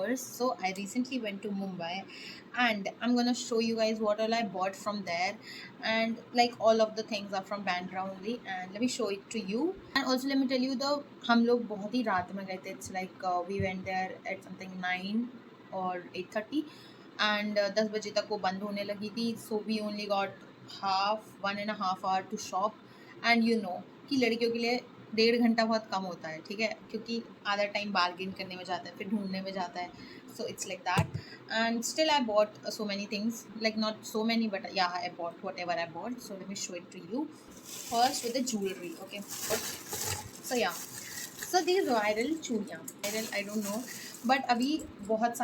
purse. So I recently went to Mumbai, and I'm gonna show you guys what all I bought from there. And like all of the things are from Bandra only, and let me show it to you. And also let me tell you, the हम लोग बहुत ही रात में गए थे. It's like we went there at something 9 or 8:30, and 10 बजे तक वो बंद होने लगी थी. So we only got 1.5 hour to shop. And you know कि लड़कियों के लिए 1.5 घंटा बहुत कम होता है, ठीक है, क्योंकि आधा टाइम बार्गेन करने में जाता है, फिर ढूंढने में जाता है. So it's like that. And still I bought so many things, like not so many, but yeah, I bought whatever I bought. So let me show it to you. First with the jewelry, okay. So yeah, so these viral चूड़ियाँ, viral I don't know, but अभी बहुत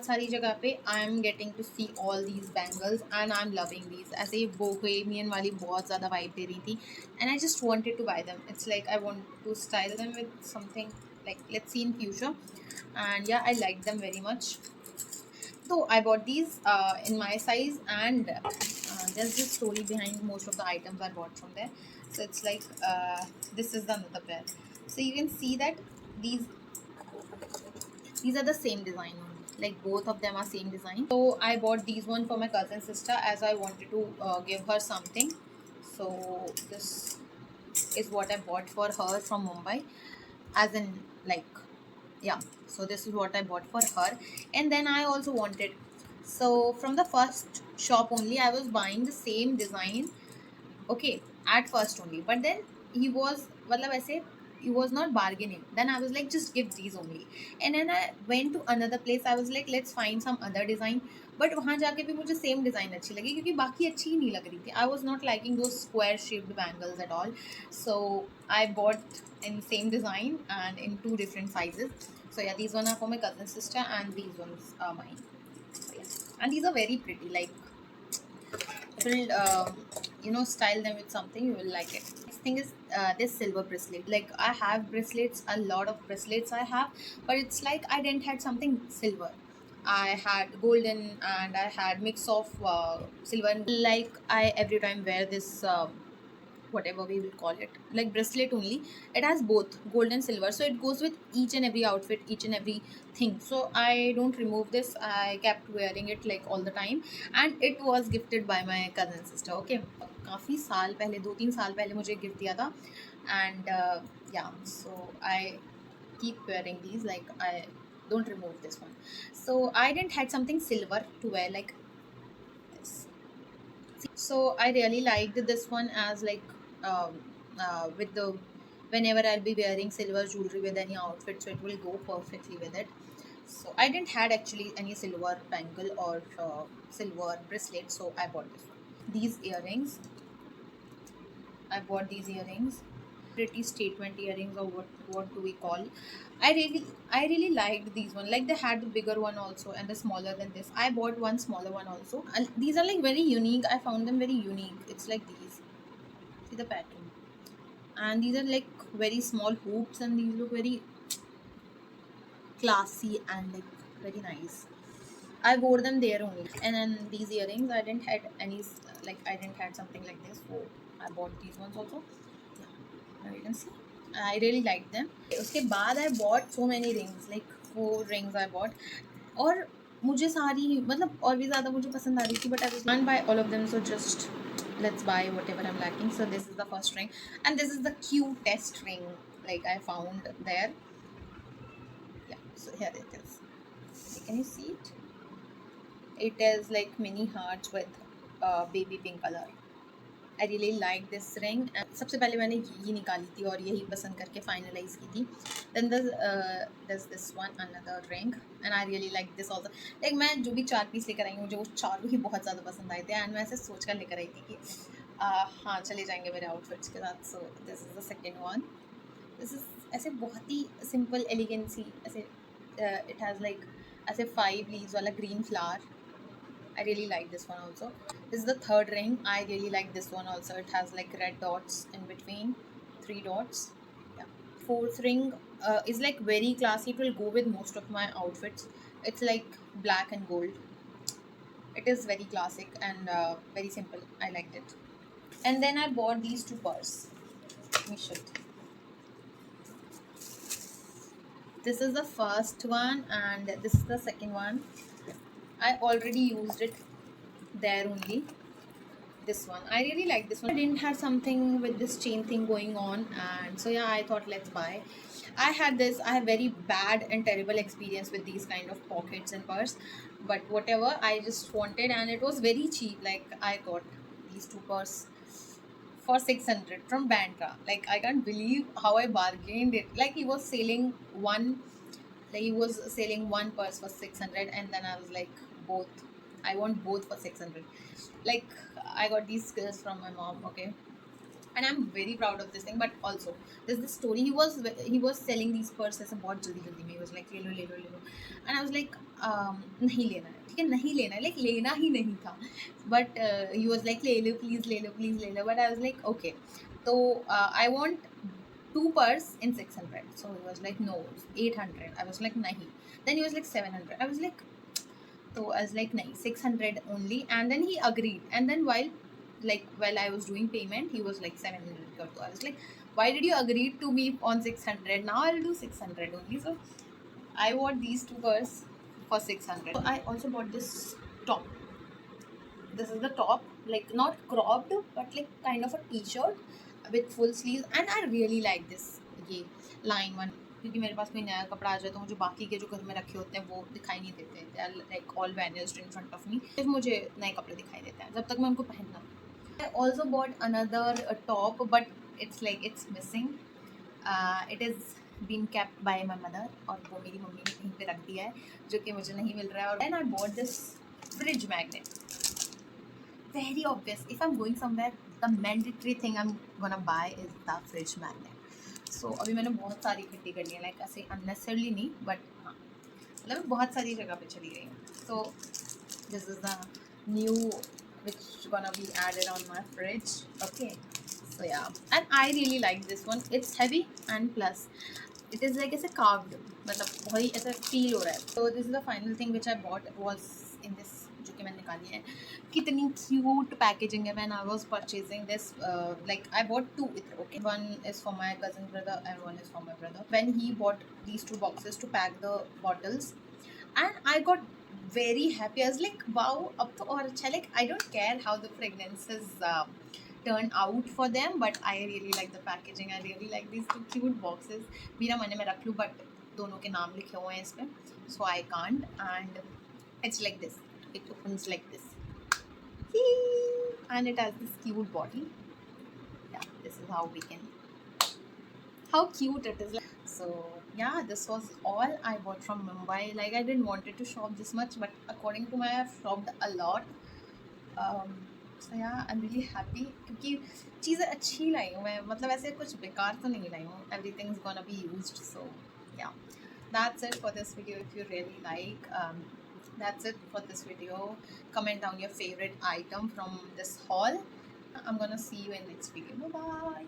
सारी जगह पे I am getting to see all these bangles, and I am loving these. ऐसे ही Bohemian वाली बहुत ज़्यादा वाइब दे रही थी, and I just wanted to buy them. It's like I want to style them with something like let's see in future. And yeah, I like them very much. So I bought these in my size, and there's this story behind most of the items I bought from there. So it's like this is the another pair. So you can see that these these are the same design only, like both of them are same design. So I bought these one for my cousin sister, as I wanted to give her something. So this is what I bought for her from Mumbai, as in, like, yeah. So this is what I bought for her. And then I also wanted, so from the first shop only I was buying the same design, okay, at first only. But then he was, मतलब ऐसे, he was not bargaining. Then I was like, just give these only. And then I went to another place. I was like, let's find some other design. But वहाँ जाके भी मुझे same design अच्छी लगी, क्योंकि बाकी अच्छी ही नहीं लग रही थी. I was not liking those square shaped bangles at all. So I bought in same design and in two different sizes. So yeah, these one are for my cousin sister, and these ones are mine. So yeah, and these are very pretty. Like, if you'll style them with something, you will like it. Next thing is this silver bracelet. Like, I have bracelets, a lot of bracelets I have, but it's like I didn't had something silver. I had golden, and I had mix of silver and gold. Like, I every time wear this whatever we will call it, like bracelet only. It has both gold and silver, so it goes with each and every outfit, each and every thing. So I don't remove this. I kept wearing it like all the time, and it was gifted by my cousin sister, okay. काफ़ी साल पहले, 2-3 साल पहले मुझे gift दिया था. And yeah, so I keep wearing these, like I don't remove this one. So I didn't had something silver to wear like this. So I really liked this one, as like with the, whenever I'll be wearing silver jewelry with any outfit, so it will go perfectly with it. So I didn't had actually any silver bangle or silver bracelet, so I bought this one. These earrings, I bought these earrings, pretty statement earrings, or what do we call? I really liked these one. Like, they had the bigger one also and the smaller than this. I bought one smaller one also, and these are like very unique. I found them very unique. It's like these. See the pattern, and these are like very small hoops, and these look very classy and like very nice. I wore them there only. And then these earrings, I didn't had any, like I didn't had something like this, so I bought these ones also. Yeah, now you can see. I really liked them. उसके बाद I bought so many rings, like 4 rings I bought. और मुझे सारी, मतलब और भी ज़्यादा मुझे पसंद आ रही थी, but I can't buy all of them, so just let's buy whatever I'm lacking. So this is the first ring, and this is the cutest ring like I found there. Yeah, so here it is. Can you see it? It is like mini hearts with baby pink color. I really like this ring. And सबसे पहले मैंने यही निकाली थी और यही पसंद करके finalize की थी. Then there's this one, another ring, and I really like this also. Like, मैं जो भी 4 पीस लेकर आई हूँ, मुझे वो चारों ही बहुत ज़्यादा पसंद आए थे, and मैं ऐसे सोच कर लेकर आई थी कि हाँ, चले जाएंगे मेरे outfits के साथ. So this is the second one. This is ऐसे बहुत ही simple elegancy, ऐसे it has like ऐसे 5 leaves वाला green flower. I really like this one also. This is the third ring. I really like this one also. It has like red dots in between, 3 dots. Yeah. Fourth ring is like very classy. It will go with most of my outfits. It's like black and gold. It is very classic and very simple. I liked it. And then I bought these 2 purses. Let me show it. This is the first one and this is the second one. I already used it there only. This one I really like. This one I didn't have something with this chain thing going on, and so yeah, I thought let's buy. I have very bad and terrible experience with these kind of pockets and purse, but whatever, I just wanted, and it was very cheap. Like I got these two purse for 600 from Bandra. Like I can't believe how I bargained it. Like he was selling one purse for 600, and then I was like, both. I want both for 600. Like I got these skills from my mom, okay? And I'm very proud of this thing. But also there's this story. He was selling these purses and बहुत जल्दी जल्दी में. He was like ले लो, and I was like नहीं लेना है, ठीक है, नहीं लेना है, like लेना ही नहीं था. But he was like ले लो please, ले लो please, ले लो. But I was like okay, so I want two purse in 600. So he was like no, 800. I was like nahi. Then he was like 700. I was like, so I was like nahi, 600 only. And then he agreed. And then while I was doing payment, he was like 700 kar do. I was like, why did you agree to me on 600? Now I'll do 600 only. So I bought these two purse for 600. So I also bought this top. This is the top, like not cropped, but like kind of a t-shirt with full sleeves, and I really like this. ये line one, क्योंकि मेरे पास कोई नया कपड़ा आ जाए तो मुझे बाकी के जो घर में रखे होते हैं वो दिखाई नहीं देते. They are like all vanished in front of me. सिर्फ मुझे नए कपड़े दिखाई देते हैं जब तक मैं उनको पहनना. I also bought another top, but it's missing. It is been kept by my mother, और वो मेरी मम्मी ने कहीं पे रख दिया है जो कि मुझे नहीं मिल रहा है. और then I bought this fridge magnet. Very obvious. If I'm going somewhere, the mandatory thing I'm gonna buy is the fridge magnet. So अभी मैंने बहुत सारी इकट्ठी कर ली है, like ऐसे unnecessarily नहीं, but हाँ, मतलब मैं बहुत सारी जगह पे चली गई हूँ. So this is the new which gonna be added on my fridge. Okay. So yeah, and I really like this one. It's heavy and plus it is like ऐसे carved, मतलब बहुत ही ऐसा feel हो रहा है. So this is the final thing which I bought was in this, जो कि मैंने निकाली है. कितनी cute packaging है. When I was purchasing this, like I bought two with it, okay? One is for my cousin brother and one is for my brother. When he bought these two boxes to pack the bottles, and I got very happy. I was like, wow, अब तो और अच्छा. Like I don't care how the fragrances turn out for them, but I really like the packaging. I really like these two cute boxes. मेरा मन है मैं रख लूँ, but दोनों के नाम लिखे हुए हैं इसमें, so I can't. And it's like this. It opens like this. And it has this cute bottle. Yeah, this is how we can, how cute it is. So yeah, this was all I bought from Mumbai. Like I didn't wanted to shop this much, but according to my, I've shopped a lot. So yeah, I'm really happy क्योंकि चीज़ें अच्छी लाई हूँ मैं, मतलब ऐसे कुछ बेकार तो नहीं लाई हूँ. Everything's gonna be used. So yeah, that's it for this video. If you really like, that's it for this video. Comment down your favorite item from this haul. I'm gonna see you in next video. Bye bye.